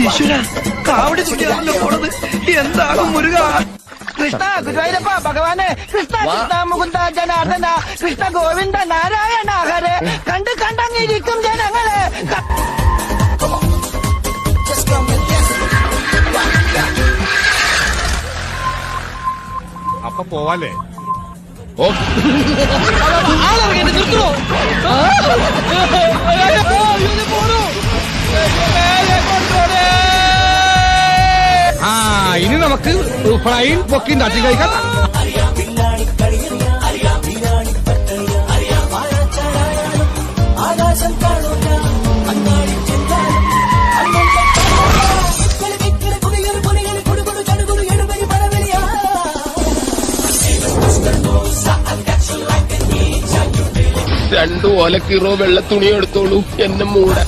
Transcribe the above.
ഈശ്വര, കാവടി തുണിയാണല്ലോ പോണത്. എന്താണ് മുരുക? കൃഷ്ണ ഗുരുവായൂരപ്പ ഭഗവാനെ, കൃഷ്ണ കൃഷ്ണ മുകുന്ദ ജനാർദ്ദന, കൃഷ്ണ ഗോവിന്ദ നാരായണ ഹരേ. കണ്ടങ്ങിരിക്കും ജനങ്ങളെ. അപ്പൊ പോവാല്ലേ? ഇനി നമുക്ക് ഫ്ലൈൻ പൊക്കി തട്ടി കഴിക്കാം. രണ്ടു ഓലക്കീറോ വെള്ള തുണി എടുത്തോളൂ, എന്നെ മൂടാൻ.